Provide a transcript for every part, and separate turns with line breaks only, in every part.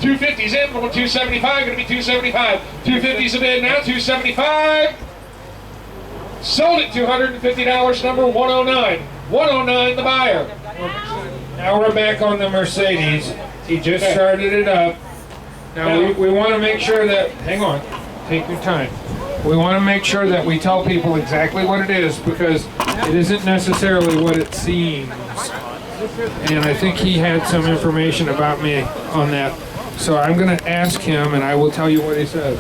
250's in, going 275, going to be 275. 250's a bid now, 275. Sold at $250, number 109. 109, the buyer.
Now we're back on the Mercedes. He just started it up. Now we want to make sure that, hang on, take your time. We want to make sure that we tell people exactly what it is, because it isn't necessarily what it seems. And I think he had some information about me on that. So I'm going to ask him, and I will tell you what he said.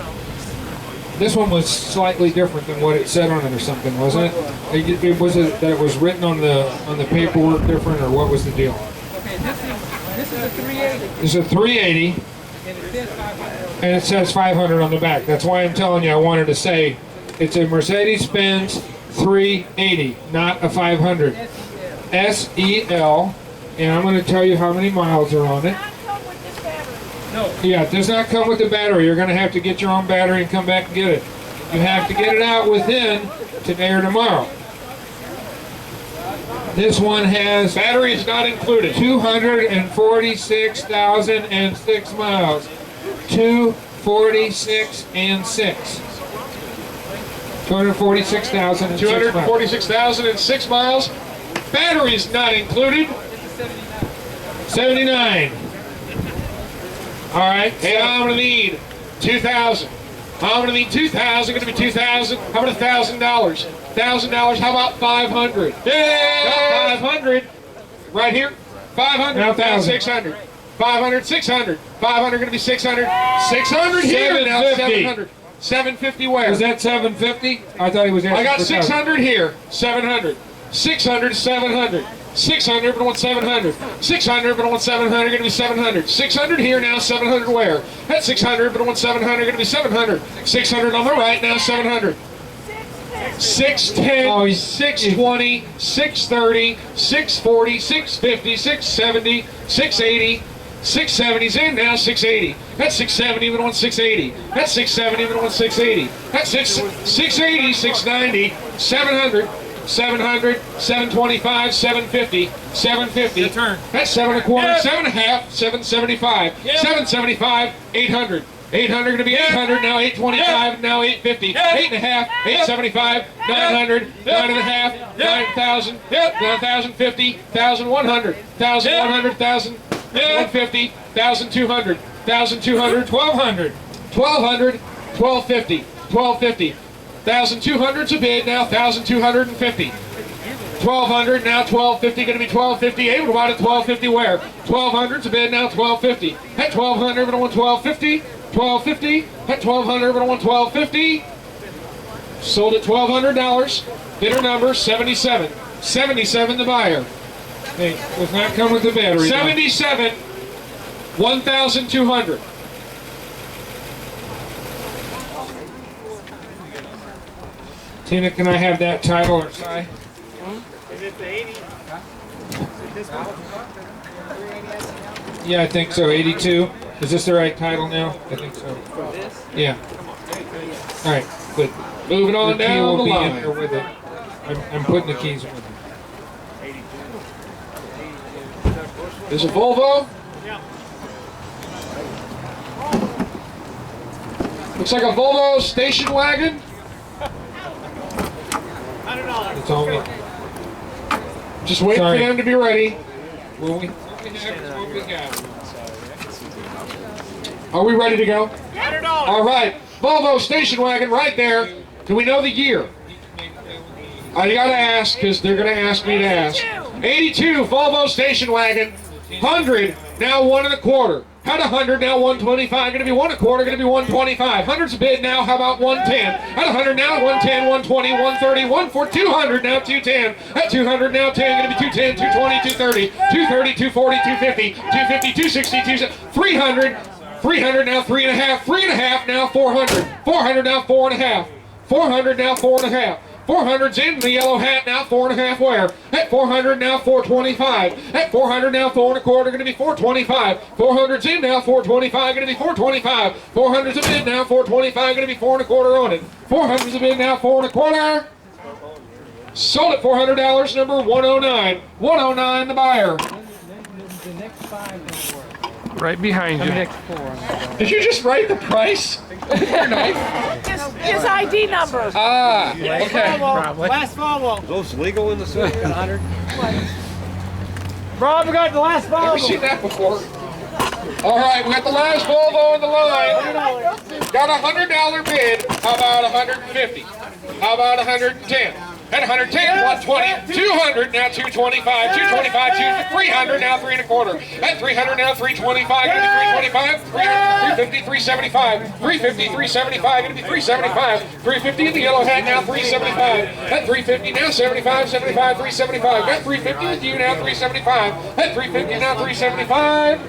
This one was slightly different than what it said on it or something, wasn't it? Was it that it was written on the paperwork different, or what was the deal?
Okay, this is a 380.
This is a 380. And it says 500 on the back. That's why I'm telling you, I wanted to say it's a Mercedes-Benz 380, not a 500. SEL. And I'm going to tell you how many miles are on it.
No.
Yeah, it does not come with the battery. You're going to have to get your own battery and come back and get it. You have to get it out within today or tomorrow. This one has
Battery is not included.
246,006 miles. 246 and 6. 246,006 miles.
246,006 miles. Battery's not included.
79. All right.
Hey, I'm going to need 2,000. I'm going to need 2,000. Going to be 2,000. How about $1,000? $1,000. How about 500? Yeah, 500. Right here. 500.
Now 1,000.
600. 500. 600. 500. Going to be 600. 600 here. Now 700. 750 where?
Was that 750? I thought he was asking
I got
for
600 here. 700. 600. 700. 600, but I want 700. 600, but I want 700, going to be 700. 600 here now, 700 where? That's 600, but I want 700, going to be 700. 600 on the right, now 700. 610, 620, 630, 640, 650, 670, 680. 670's in now, 680. That's 670, but I want 680. That's 670, but I want 680. That's 680, 690, 700. 700, 725, 750, 750. That's 7 1/4, 7 1/2, 775, 775, 800. 800 going to be 800, now 825, now 850, 8 1/2, 875, 900, 9 1/2, 9,000, 9,050, 1,100, 1,100, 1,150, 1,200, 1,200, 1,200, 1,200, 1,250, 1,250. 1,200's a bid now, 1,250. 1,200 now, 1,250, going to be 1,250. Hey, what about it? 1,250 where? 1,200's a bid now, 1,250. At 1,200, but I want 1,250. 1,250. At 1,200, but I want 1,250. Sold at $1,200. Bidder number 77. 77 the buyer.
Hey, does not come with the battery.
77. 1,200.
Tina, can I have that title or sign?
Is it the 80? Is it this one?
Yeah, I think so. 82. Is this the right title now? I think so. Yeah. All right. Good.
Moving on
The key
down the
will be in
line.
there with it. I'm putting the keys with it.
There's a Volvo. Looks like a Volvo station wagon.
$100.
It's all me.
Just wait for them to be ready.
Will we? What we got?
Are we ready to go?
$100.
All right. Volvo station wagon right there. Do we know the year? I gotta ask because they're gonna ask me to ask. 82 Volvo station wagon. 100 now 1 1/4. Had 100 now 125. Gonna be 1 1/4. Gonna be 125. 100's a bid now. How about 110? At 100 now 110, 120, 130, 140, 200 now 210. At 200 now 10. Gonna be 210, 220, 230, 230, 240, 250, 250, 260, 260, 300. 300 now 3 1/2. 3 1/2 now 400. 400 now 4 1/2. 400 now 4 1/2. 400's in the yellow hat now, 4 1/2 where? At 400 now, 425. At 400 now, 4 1/4, going to be 425. 400's in now, 425, going to be 425. 400's a bid now, 425, going to be 4 1/4 on it. 400's a bid now, 4 1/4. Sold at $400, number 109. 109 the buyer.
The next 5 don't work.
Right behind you.
Did you just write the price? Your knife?
His ID number.
Ah, okay.
Last Volvo.
Those legal in the city? 100?
Rob, we got the last
Have we
Volvo.
seen that before? All right, we got the last Volvo on the line. Got a $100 bid. How about 150? How about 110? At 110, 120, 200, now 225, 225, 300, now 3 1/4. At 300, now 325, gonna be 325, 350, 375, 350, 375, gonna be 375, 350 in the yellow hat, now 375. At 350, now 75, 75, 375. Got 350 with you, now 375. At 350, now 375.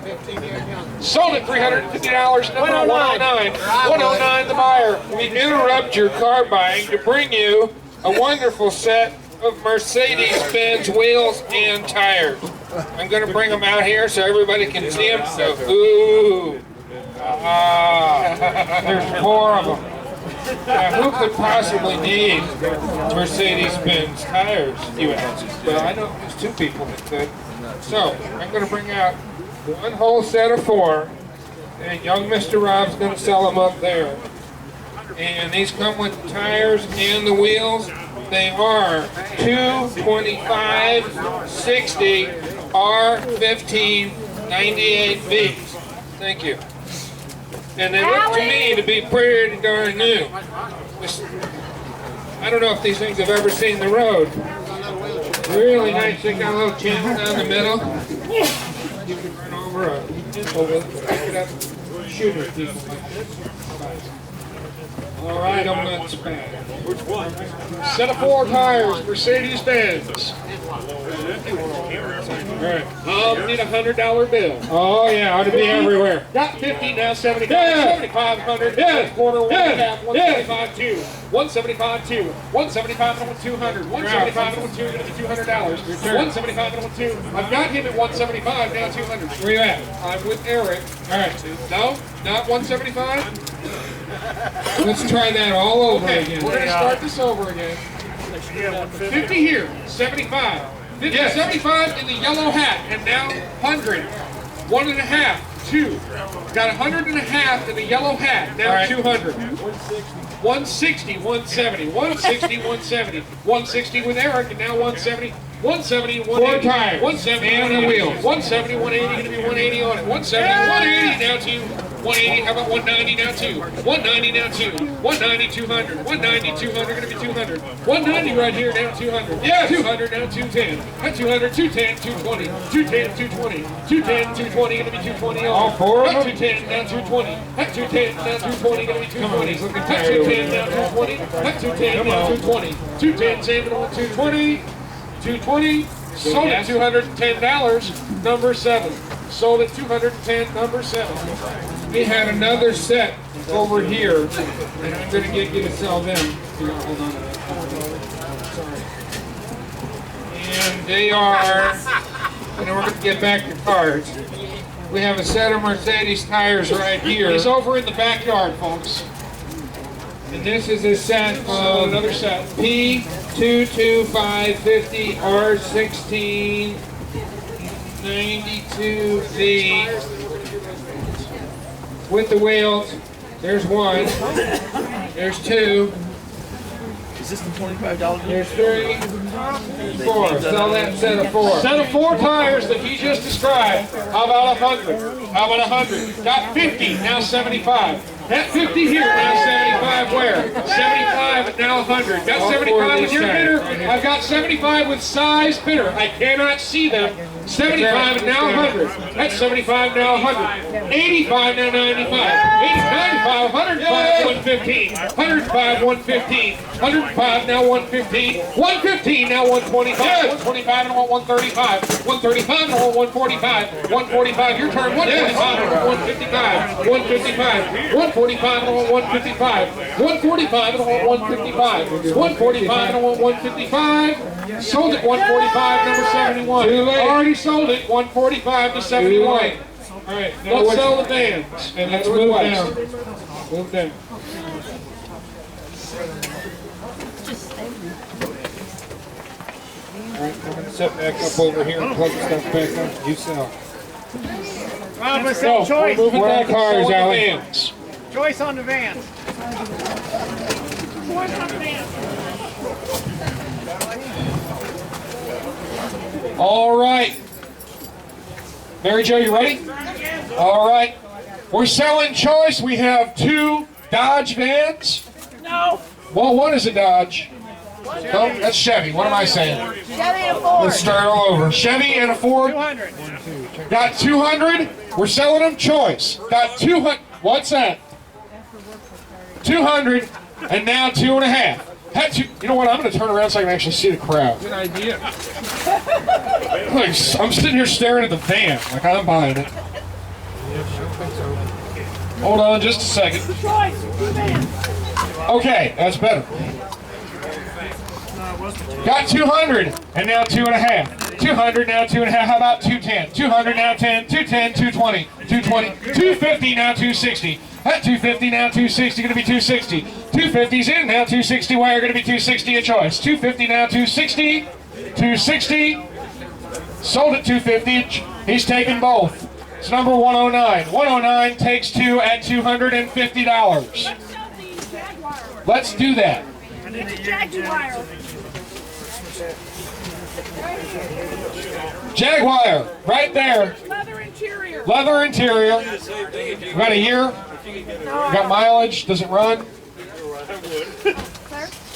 Sold at $350, number 109. 109 the buyer. We interrupt your car buying to bring you a wonderful set of Mercedes-Benz wheels and tires. I'm going to bring them out here so everybody can see them. So, ooh, there's 4 of them. Now, who could possibly need Mercedes-Benz tires, you ask? Well, I know there's 2 people that could. So, I'm going to bring out one whole set of 4, and young Mr. Rob's going to sell them up there. And these come with the tires and the wheels. They are 225/60 R15 98Bs. Thank you. And they look to me to be pretty darn new. I don't know if these things have ever seen the road. Really nice. They got a little channel down the middle. You can run over pick it up, shooter people like this. All right, I'm not bad. Which one? Set of 4 tires, Mercedes-Benz. All right. Need a $100 bill. Oh yeah, ought to be everywhere. Got 50 now, 75. Yeah. 7,500. Yeah. Quarter, 1 half, 175, 2. 175, 2. 175 and 200. 175 and 2, gonna be $200. 175 and 2. I've got him at 175, now 200. Where you at? I'm with Eric. All right. No, not 175. Let's try that all over again. We're going to start this over again. 50 here, 75. 50, yes. 75 in the yellow hat, and now 100. 1 1/2, 2. Got 100 1/2 in the yellow hat, now right. 200. 160, 170, 160, 170. 160 with Eric, and now 170. 170, 180. 4 tires. 170 on the wheels. 170, 180, going to be 180 on it. 170, 180 now to 180. How about 190 now 2? 190 now 2. 190, 200. 190, 200, going to be 200. 190 right here now 200. Yeah, 200 now 210. At 200, 210, 220. 210, 220. 210, 220, going to be 220 all 4. At 210 now 220. At 210 now 220, going to be 220. At 210 now 220. At 210 now 220. 210, saving on 220. 220, sold at $210, number 7. Sold at $210, number 7. We had another set over here, and I'm going to get you to sell them. Hold on. Sorry. And they are, and we're going to get back to cars. We have a set of Mercedes tires right here. He's over in the backyard, folks. And this is a set of another set. P22550 R16 92V with the wheels. There's 1. There's 2.
Is this the $25?
There's 3, 4. Sell that set of 4. Set of 4 tires that he just described. How about 100? How about 100? Got 50, now 75. That 50 here, now 75 where? 75 and now 100. Got 75 with your bidder. I've got 75 with size bidder. I cannot see them. 75 and now 100. That's 75 now 100. 85 now 95. 95, 105, 115. 105, 115. 105 now 115. 115 now 125. 125 and 135. 135 and 145. 145, your turn. 145 and 155. 155. 145 and 155. 145 and 155. 145 and 155. Sold at 145, number 71. Already sold it, 145 to 71. All right, now let's sell the vans. And let's move down. Move down. All right, I'm going to set back up over here and plug the stuff back up. You sell.
Rob, let's
Go.
have choice.
We're moving
Where
back
are cars,
to the
Alan?
vans.
Choice on the van.
All right. Mary Jo, you ready? All right. We're selling choice. We have 2 Dodge vans.
No.
Well, one is a Dodge. No, that's Chevy. What am I saying?
Chevy and Ford.
Let's start all over. Chevy and a Ford.
200.
Got 200. We're selling them choice. Got 200. What's that? 200. And now 2.5. Had to, you know what? I'm going to turn around so I can actually see the crowd.
Good idea.
Like, I'm sitting here staring at the van like I'm buying it. Hold on just a second.
Choice. Van.
Okay, that's better. Got 200 and now 2.5. 200 now 2.5. How about 210? 200 now 10. 210, 220, 220, 250 now 260. At 250 now 260, going to be 260. 250's in now 260 wire, going to be 260 a choice. 250 now 260. 260. Sold at 250. He's taking both. It's number 109. 109 takes 2 at $250. Let's do that.
Jaguar.
Jaguar, right there.
Leather interior.
Leather interior. We got a year. We got mileage. Does it run?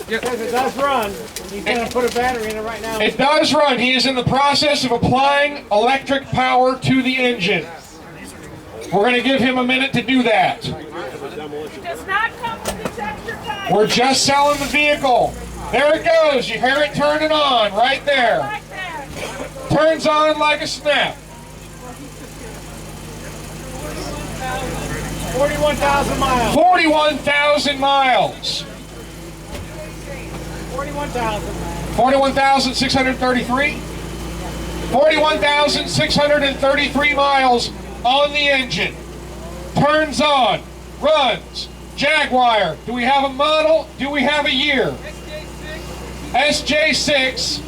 Because it does run. He's going to put a battery in it right now.
It does run. He is in the process of applying electric power to the engine. We're going to give him a minute to do that.
Does not come with this extra time.
We're just selling the vehicle. There it goes. You hear it turning on right there.
Like that.
Turns on like a snap.
41,000 miles.
41,000 miles.
41,000.
41,633. 41,633 miles on the engine. Turns on. Runs. Jaguar. Do we have a model? Do we have a year? SJ6.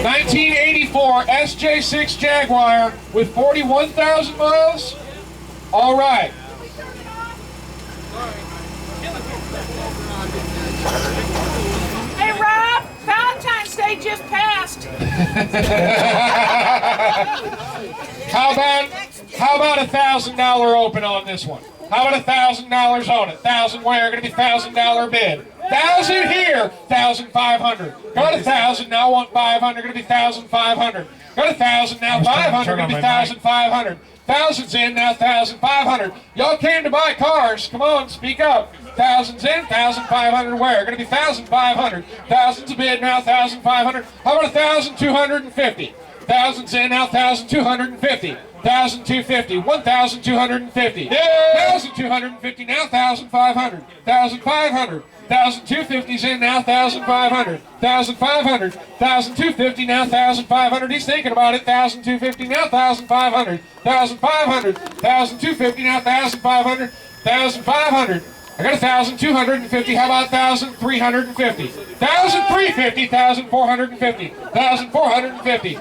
1984 SJ6 Jaguar with 41,000 miles. All right.
Hey, Rob, Valentine's Day just passed.
How about $1,000 open on this one? How about $1,000 on it? 1,000 where? Going to be $1,000 bid. 1,000 here, 1,500. Got 1,000 now. Want 500? Going to be 1,500. Got 1,000 now. 500. Going to be 1,500. Thousands in now. 1,500. Y'all came to buy cars. Come on, speak up. Thousands in. 1,500 where? Going to be 1,500. Thousands a bid now. 1,500. How about 1,250? Thousands in now. 1,250. 1,250, 1,250, 1,250 now, 1,500, 1,500, 1,250's in now, 1,500, 1,500, 1,250 now, 1,500, he's thinking about it, 1,250 now, 1,500, 1,500, 1,250 now, 1,500, 1,500, I got 1,250, how about 1,350, 1,350, 1,450, 1,450,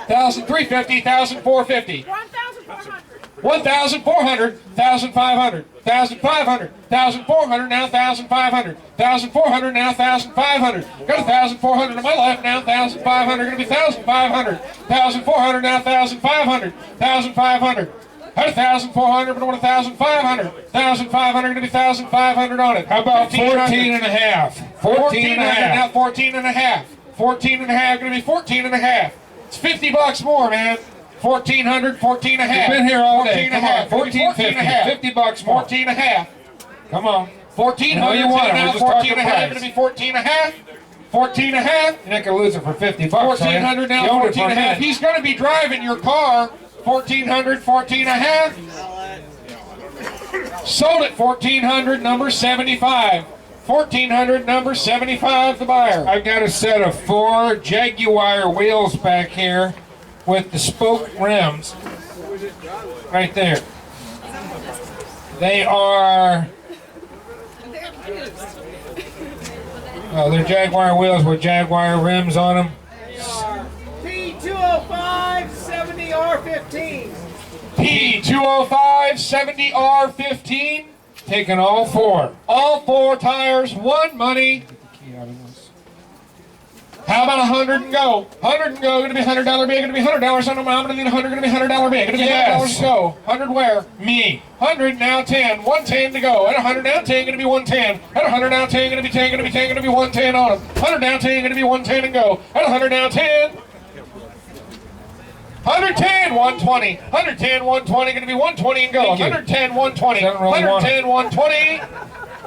1,350, 1,450. 1,400, 1,500, 1,500, 1,400 now, 1,500, 1,400 now, 1,500. Got 1,400 to my left now, 1,500, gonna be 1,500, 1,400 now, 1,500, 1,500. Had 1,400, but I want 1,500. 1,500, gonna be 1,500 on it.
How about 14 and a half? 14 and a half.
Now 14 and a half. 14 and a half, gonna be 14 and a half. It's $50 more, man. 1,400, 14 and a half.
You've been here all
14
day.
and a
Come on,
half.
14.50. $50 more.
14 and a half.
Come on.
1,400
you want it.
now,
We're just
14 and a
talking
half.
price.
Gonna be 14 and a half. 14 and a half.
You're not gonna lose it for $50.
1,400 now, 14 and a half. He's gonna be driving your car. 1,400, 14 and a half. Sold at 1,400, number 75. 1,400, number 75, the buyer.
I've got a set of 4 Jaguar wheels back here with the spoke rims right there. They are, oh, they're Jaguar wheels with Jaguar rims on them.
P205 70R50. 15.
P205 70R15.
Taking all four.
All four tires, one money. How about 100 and go? 100 and go. Gonna be $100 bid. Gonna be $100 on them. I'm gonna need 100. Gonna be $100 bid. Gonna be $100 to go. 100 where?
Me.
100 now 10. 110 to go. At 100 now 10. Gonna be 110. At 100 now 10. Gonna be 10. Gonna be 10. Gonna be 110 on them. 100 now 10. Gonna be 110 and go. At 100 now 10. 110, 120. 110, 120. Gonna be 120 and go.
Thank you.
110, 120.
Don't really want it.
110, 120.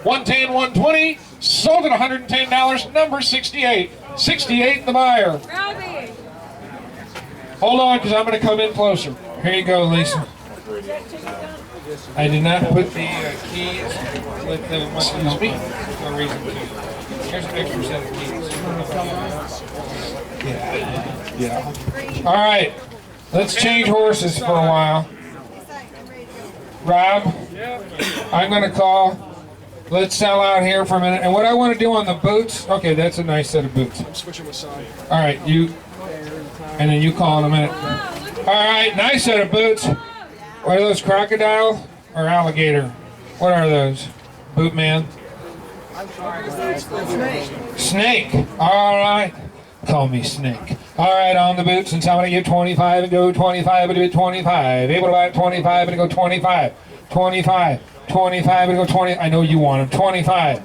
110, 120. Sold at $110. Number 68. 68 the buyer.
Rowdy.
Hold on, because I'm going to come in closer.
Here you go, Lisa. I did not put the keys with the
Excuse me?
No reason to. Here's an extra set of keys.
Yeah.
All right, let's change horses for a while. Rob, I'm going to call. Let's sell out here for a minute. And what I want to do on the boots, okay, that's a nice set of boots.
I'm switching my side.
All right, you, and then you call in a minute. All right, nice set of boots. What are those, crocodile or alligator? What are those? Boot man? Snake. All right. Call me Snake. All right, on the boots, and somebody give 25 and go 25 and do 25. Able to buy 25 and go 25. 25. 25 and go 20. I know you want them. 25.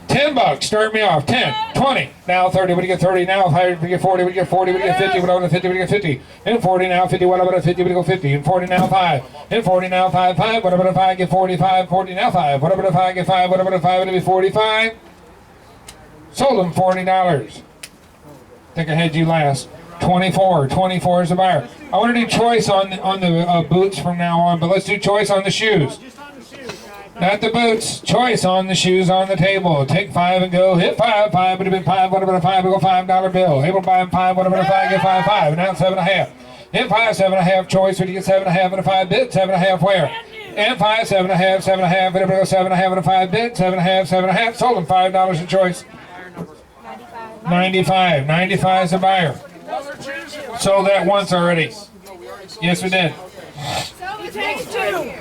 $10. Start me off. 10. 20. Now 30. What do you get? 30 now. 5. We get 40. We get 40. We get 50. What about a 50? We get 50. And 40 now. 50. What about a 50? We go 50. And 40 now. 5. And 40 now. 5. 5. What about a 5? Get 45. 40 now. 5. What about a 5? Get 5. What about a 5? It'll be 45. Sold them $40. Think I had you last. 24. 24 is the buyer. I want to do choice on the boots from now on, but let's do choice on the shoes.
Just on the shoes, guys.
Not the boots. Choice on the shoes on the table. Take 5 and go. Hit 5. 5 would have been 5. What about a 5? We go $5 bill. Able to buy them 5. What about a 5? Get 5. 5. And now 7.5. Hit 5. 7.5. Choice. Would you get 7.5 and a 5 bid? 7.5 where? And 5. 7.5. 7.5. And go 7.5 and a 5 bid. 7.5. 7.5. Sold them $5 a choice. 95. 95 is a buyer. Sold that once already. Yes, we did.
He takes two.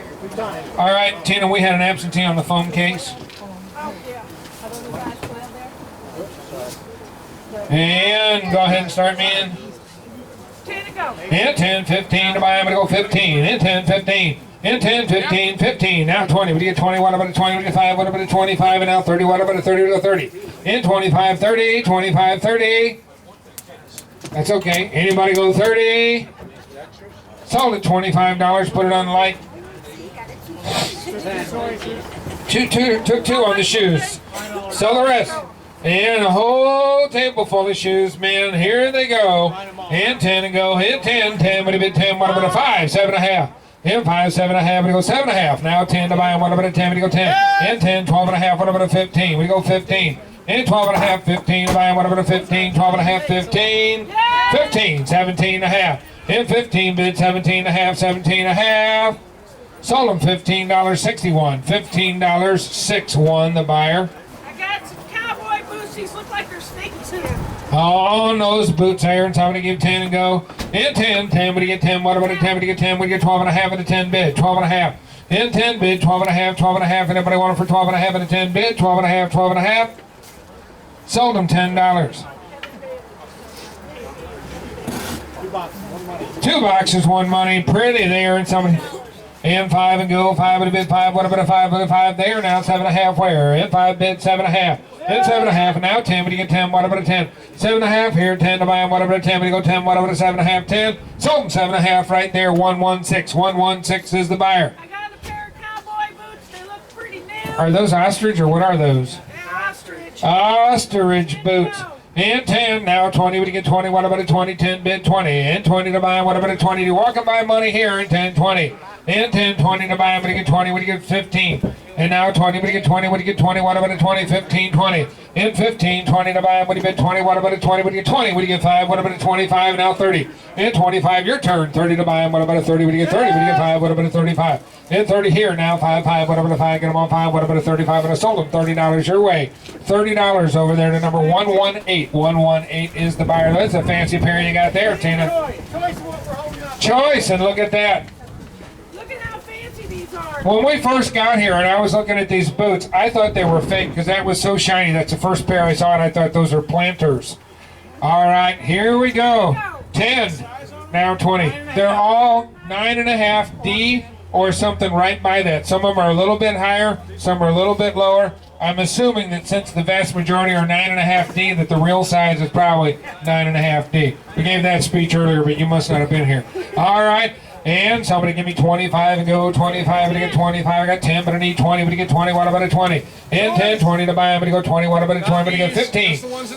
All right, Tina, we had an absentee on the phone case. And go ahead and start me in.
10 to go.
And 10, 15 to buy. I'm going to go 15. And 10, 15. And 10, 15, 15. Now 20. What do you get? 20. What about a 20? What do you get? 5? What about a 25? And now 30. What about a 30? What about a 30? And 25, 30. 25, 30. That's okay. Anybody go 30? Sold at $25. Put it on the light. Took two on the shoes. Sell the rest. And a whole table full of shoes, man. Here they go. And 10 and go. Hit 10. 10. What about 10? What about a 5? 7.5. And 5, 7.5. And go 7.5. Now 10 to buy. What about a 10? We go 10. And 10. 12.5. What about a 15? We go 15. And 12.5. 15 to buy. What about a 15? 12.5. 15. 15. 17.5. And 15 bid. 17.5. 17.5. Sold them $15.61. $15.61 the buyer.
I got some cowboy boots. These look like they're sneaking to them.
Oh, those boots there. And somebody give 10 and go. And 10. 10. What do you get? 10. What about a 10? What do you get? 10. What do you get? 12.5 and a 10 bid. 12.5. And 10 bid. 12.5. 12.5. Anybody want it for 12.5 and a 10 bid? 12.5. 12.5. Sold them $10. 2 boxes, 1 money. Pretty there. And somebody. And 5 and go. 5 and a bid. 5. What about a 5? What about a 5 there? Now 7.5 where? And 5 bid. 7.5. And 7.5. And now 10. What do you get? 10. What about a 10? 7.5 here. 10 to buy. What about a 10? What do you go? 10. What about a 7.5? 10. Sold them 7.5 right there. 116. 116 is the buyer.
I got a pair of cowboy boots. They look pretty new.
Are those ostrich or what are those?
They're ostrich.
Ostrich boots. And 10. Now 20. What do you get? 20. What about a 20? 10 bid. 20. And 20 to buy. What about a 20? You walk and buy money here. And 10. 20. And 10, 20 to buy. What do you get? 20. What do you get? 15. And now 20. What do you get? 20. What do you get? 20. What about a 20? 15, 20. And 15, 20 to buy. What do you get? 20. What about a 20? What do you get? 20. What do you get? 5. What about a 25? Now 30. And 25. Your turn. 30 to buy. What about a 30? What do you get? 30. What do you get? 5. What about a 35? And 30 here. Now 5, 5. What about a 5? Get them on 5. What about a 35? And I sold them $30 your way. $30 over there to number 118. 118 is the buyer. That's a fancy pair you got there, Tina.
Choice what we're holding up.
Choice, and look at that.
Look at how fancy these are.
When we first got here and I was looking at these boots, I thought they were fake because that was so shiny. That's the first pair I saw, and I thought those were planters. All right, here we go. 10, now 20. They're all 9.5 D or something right by that. Some of them are a little bit higher, some are a little bit lower. I'm assuming that since the vast majority are 9.5 D, that the real size is probably 9.5 D. We gave that speech earlier, but you must not have been here. All right, and somebody give me 25 and go 25, but I get 25. I got 10, but I need 20, but I get 20. What about a 20? And 10, 20 to buy, I'm going to go 20. What about a 20? But I get 15.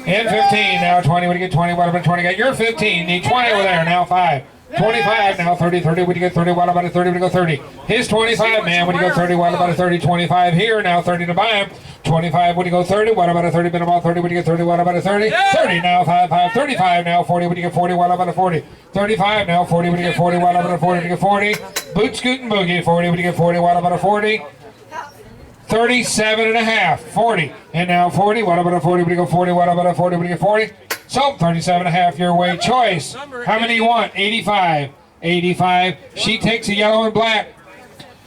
And 15, now 20, but I get 20. What about a 20? Got your 15, need 20 over there, now 5. 25, now 30, 30, would you get 30, what about a 30, would you go 30? His 25, man, would you go 30, what about a 30, 25 here, now 30 to buy him. 25, would you go 30, what about a 30, been about 30, would you get 30, what about a 30? 30, now 5, 5, 35, now 40, would you get 40, what about a 40? 35, now 40, would you get 40, what about a 40, would you get 40? Boot scoot and boogie, 40, would you get 40, what about a 40? 37.5, 40, and now 40, what about a 40, would you go 40, what about a 40, would you get 40? So, 37.5 your way. Choice. How many you want? 85. 85. She takes a yellow and black.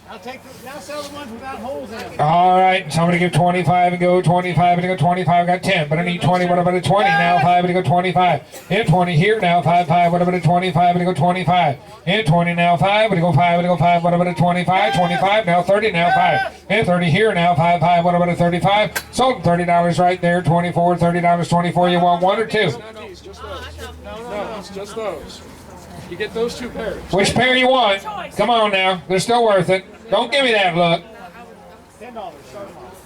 I'll take now sell the ones without holes in them.
All right. Somebody give 25 and go 25 and go 25. Got 10, but I need 20. What about a 20? Now 5 and go 25. And 20 here. Now 5, 5. What about a 25 and go 25? And 20 now 5. And go 5 and go 5. What about a 25? 25 now 30 now 5. And 30 here now 5, 5. What about a 35? Sold $30 right there. 24, $30, 24. You want one or two?
No, it's just those. You get those 2 pairs.
Which pair you want? Come on now. They're still worth it. Don't give me that look.
$10.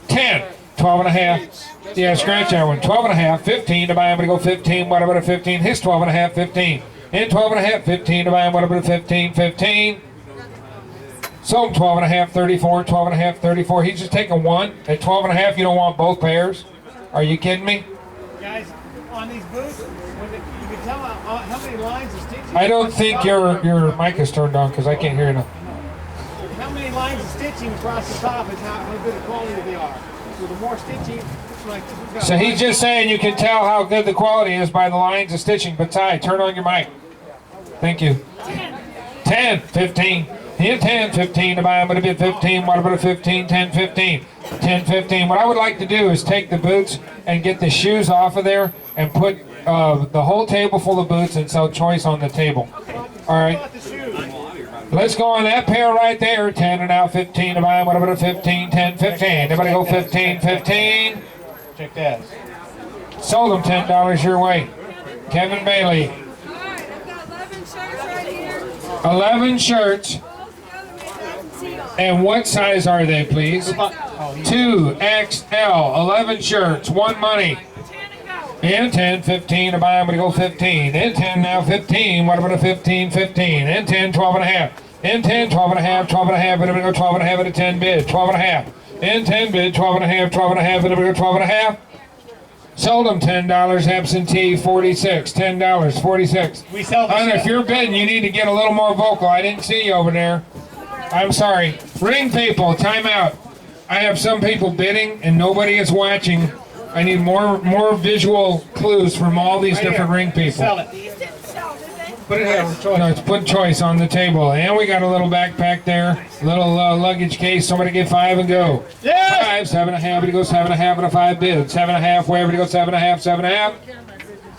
10. 12 and a half. Yeah, scratch that one. 12 and a half. 15 to buy. I'm going to go 15. What about a 15? His 12 and a half. 15. And 12 and a half. 15 to buy. What about a 15? 15. Sold 12 and a half. 34. 12 and a half. 34. He's just taking one. At 12 and a half, you don't want both pairs? Are you kidding me?
Guys, on these boots, you can tell how many lines of stitching.
I don't think your mic is turned on because I can't hear enough.
How many lines of stitching across the top is how good a quality they are. So the more stitching, like.
So he's just saying you can tell how good the quality is by the lines of stitching. But Ty, turn on your mic. Thank you. 10, 15. Hit 10, 15 to buy. I'm going to bid 15. What about a 15? 10, 15. 10, 15. What I would like to do is take the boots and get the shoes off of there and put the whole table full of boots and sell choice on the table. All right. Let's go on that pair right there. 10 and now 15 to buy. What about a 15? 10, 15. Everybody go 15, 15.
Check that.
Sold them $10 your way. Kevin Bailey.
All right, I've got 11 shirts right here.
11 shirts. And what size are they, please? 2XL. 11 shirts. One money.
10 and go.
And 10, 15 to buy. I'm going to go 15. And 10 now 15. What about a 15, 15? And 10, 12 and a half. And 10, 12 and a half, 12 and a half. And I'm going to go 12 and a half at a 10 bid. 12 and a half. And 10 bid. 12 and a half, 12 and a half. And I'm going to go 12 and a half. Sold them $10. Absentee 46. $10. 46.
We sell the
If you're bidding, you need to get a little more vocal. I didn't see you over there. I'm sorry. Ring people, time out. I have some people bidding and nobody is watching. I need more visual clues from all these different ring people.
Sell it.
These didn't sell, did they?
Put it here.
No, it's put choice on the table. And we got a little backpack there. Little luggage case. Somebody get 5 and go.
Yes!
5, 7.5. It goes 7.5 and a 5 bid. 7.5. Wherever it goes 7.5. 7.5.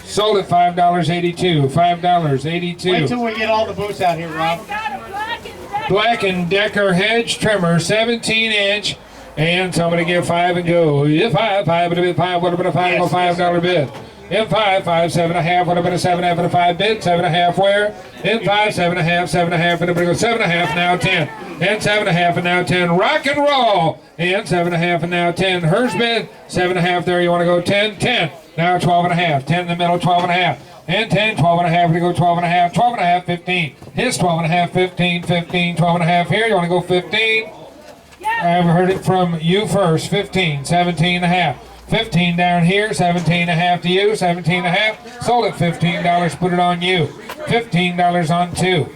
Sold at $5.82. $5.82.
Wait till we get all the boots out here, Rob.
I've got a
Black and Decker hedge trimmer, 17-inch. And somebody give 5 and go. Yeah, 5, 5, but a bid 5. What about a 5? Go $5 bid. In 5, 5, 7.5. What about a 7.5 and a 5 bid? 7.5 where? In 5, 7.5, 7.5. And everybody goes 7.5 now 10. And 7.5 and now 10. Rock and roll. And 7.5 and now 10. Hers bid 7.5 there. You want to go 10? 10. Now 12.5. 10 in the middle, 12.5. And 10, 12.5, we go 12.5, 12.5, 15. His 12.5, 15, 15, 12.5 here. You want to go 15? I've heard it from you first. 15, 17.5. 15 down here, 17.5 to you, 17.5. Sold at $15, put it on you. $15 on 2.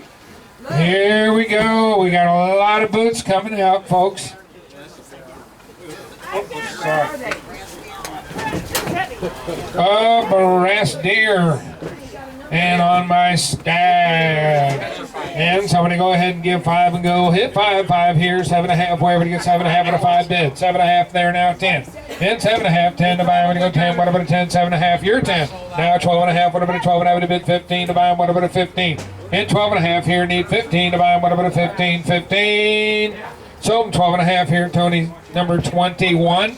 Here we go. We got a lot of boots coming out, folks. Oh, brass deer. And on my stack. And somebody go ahead and give 5 and go. Hit 5, 5 here, 7.5. Wherever to get 7.5 at a 5 bid. 7.5 there now, 10. Hit 7.5, 10 to buy. When you go 10, what about a 10? 7.5, you're 10. Now 12.5, what about a 12.5 to bid 15 to buy. What about a 15? Hit 12.5 here, need 15 to buy. What about a 15? 15. So 12.5 here, Tony, number 21.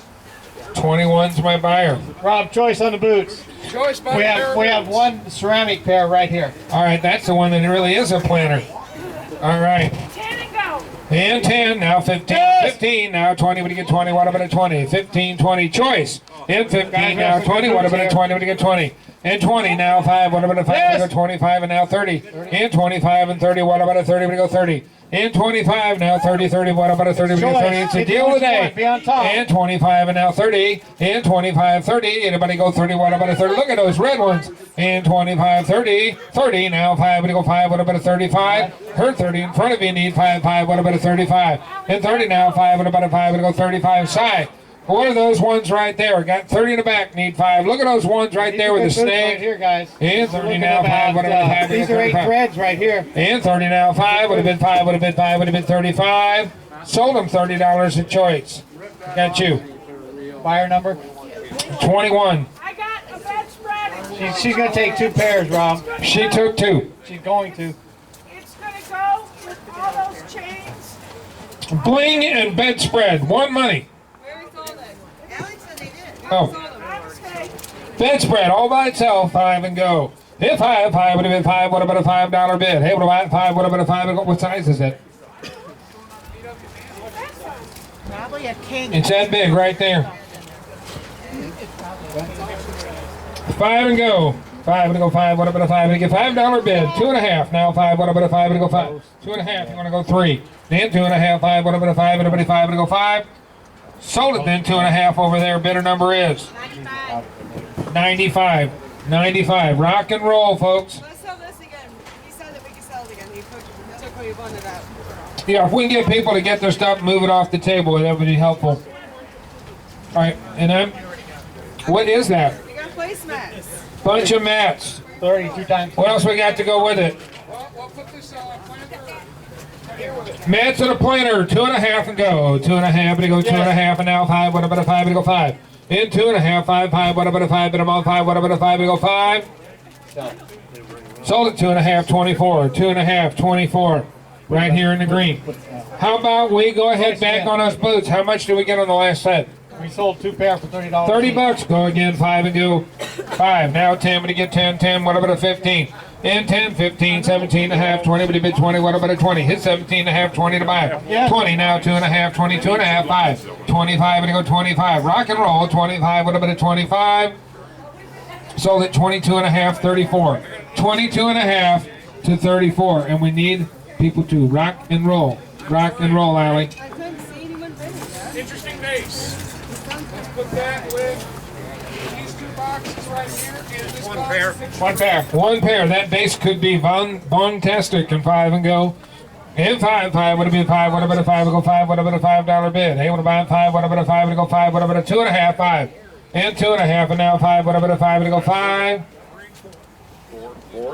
21's my buyer.
Rob, choice on the boots.
Choice by
We have one ceramic pair right here.
All right, that's the one that really is a planter. All right.
10 and go.
And 10, now 15,
Yes!
15, now 20, what do you get 20, what about a 20? 15, 20, choice. And 15, now 20, what about a 20, what do you get 20? And 20, now 5, what about a 5,
Yes!
what about a 25, and now 30. And 25 and 30, what about a 30, what do you go 30? And 25, now 30, 30, what about a 30, what do you go 30? It's a
Choice.
deal
What you
today.
want, be on top.
And 25, and now 30. And 25, 30, anybody go 30, what about a 30? Look at those red ones. And 25, 30, 30, now 5, what do you go 5, what about a 35? Her 30 in front of you, need 5, 5, what about a 35? And 30 now, 5, what about a 5, what do you go 35 side? What are those ones right there? Got 30 in the back, need 5. Look at those ones right there with the
These are good boots
snake.
right here, guys.
And 30 now, 5, what about a 5?
These are 8 threads right here.
And 30 now, 5, would have been 5, would have been 5, would have been 35. Sold them $30 a choice. Got you.
Buyer number.
21.
I got a bedspread.
She's going to take 2 pairs, Rob.
She took 2.
She's going to.
It's going to go with all those chains.
Bling and bedspread. One money.
Alex said they did.
Oh,
My mistake.
bedspread all by itself. 5 and go. Hit 5, 5 would have been 5. What about a $5 bid? Hey, what about 5? What about a 5? What size is it?
Probably a king.
It's that big right there. 5 and go. 5 and go 5. What about a 5? And get $5 bid. 2.5. Now 5. What about a 5? And go 5. 2.5. You want to go 3. Then 2.5. 5. What about a 5? Anybody 5 and go 5. Sold it then. 2.5 over there. Bidder number is 95. 95. Rock and roll, folks.
Let's sell this again. He said that we can sell it again. He took what you wanted out.
Yeah, if we can get people to get their stuff and move it off the table, that would be helpful. All right, and then what is that?
We got placemats.
Bunch of mats.
32 times.
What else we got to go with it?
We'll put this planter
Mats and a planter, 2.5 and go. 2.5 and go 2.5 and now 5. What about a 5 and go 5? In 2.5, 5, 5. What about a 5? And I'm on 5. What about a 5 and go 5? Sold it 2.5, 24. 2.5, 24. Right here in the green. How about we go ahead back on us boots? How much did we get on the last set?
We sold 2 pair for $30.
30 bucks. Go again. 5 and go 5. Now 10. When you get 10, 10. What about a 15? And 10, 15, 17 and a half, 20. But you bid 20. What about a 20? Hit 17 and a half, 20 to buy.
Yeah.
20 now. 2.5, 22 and a half, 5. 25 and you go 25. Rock and roll. 25. What about a 25? Sold at 22 and a half, 34. 22 and a half to 34. And we need people to rock and roll. Rock and roll, Allie.
I couldn't see anyone bidding that.
interesting base. Let's put that with these 2 boxes right here and this one pair.
One pair.
One pair. That base could be Von-tastic and 5 and go. And 5, 5 would have been 5. What about a 5 and go 5? What about a $5 bid? Hey, what about 5? What about a 5 and go 5? What about a 2.5? 5. And 2.5 and now 5. What about a 5 and go 5?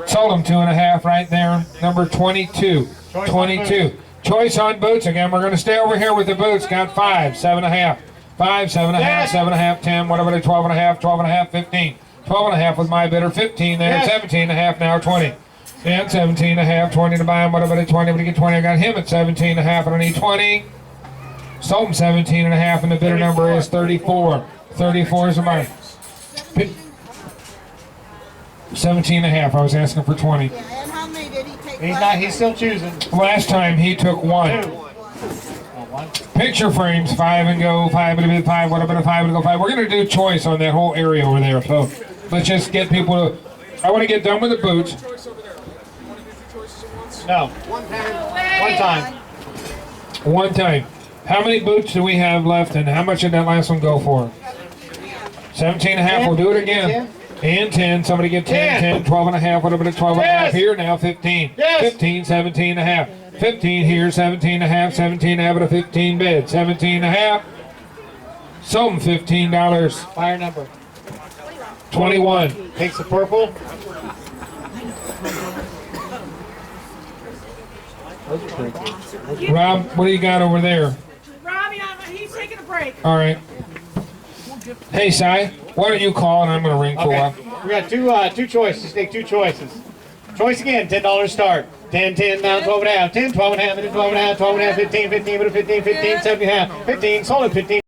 Sold them 2.5 right there. Number 22. 22. Choice on boots again. We're going to stay over here with the boots. Got 5, 7.5. 5, 7.5,
Yes.
7.5, 10. What about a 12.5? 12.5, 15. 12.5 with my bidder. 15 there.
Yes.
17.5 now 20. And 17.5, 20 to buy him. What about a 20? What do you get 20? I got him at 17.5. I don't need 20. Sold him 17.5, and the bidder number is 34. 34 is a buy. 17.5. I was asking for 20.
Yeah, and how many did he take?
He's still choosing.
Last time he took 1.
2. One.
Picture frames, 5 and go, 5 and a bit, 5, what about a 5 and go 5? We're going to do choice on that whole area over there, so let's just get people to, I want to get done with the boots.
Choice over there. Want to do 2 choices at once?
No.
One
time.
One time. How many boots do we have left, and how much did that last one go for? 17.5, we'll do it again. And 10, somebody get 10, 10, 12.5, what about a 12.5
Yes.
here, now 15.
Yes.
15, 17.5. 15 here, 17.5, 17.5 at a 15 bid. 17.5. Sold them $15.
Buyer number.
21.
Takes the purple.
Rob, what do you got over there?
Robbie, he's taking a break.
All right. Hey, Si, why don't you call and I'm going to ring for a while.
We got two choices. Take two choices. Choice again, $10 start. 10, 10, now 12 and a half, 10, 12 and a half, 12 and a half, 12 and a half, 15, 15, 15, 15, 7 and a half, 15, solid 15.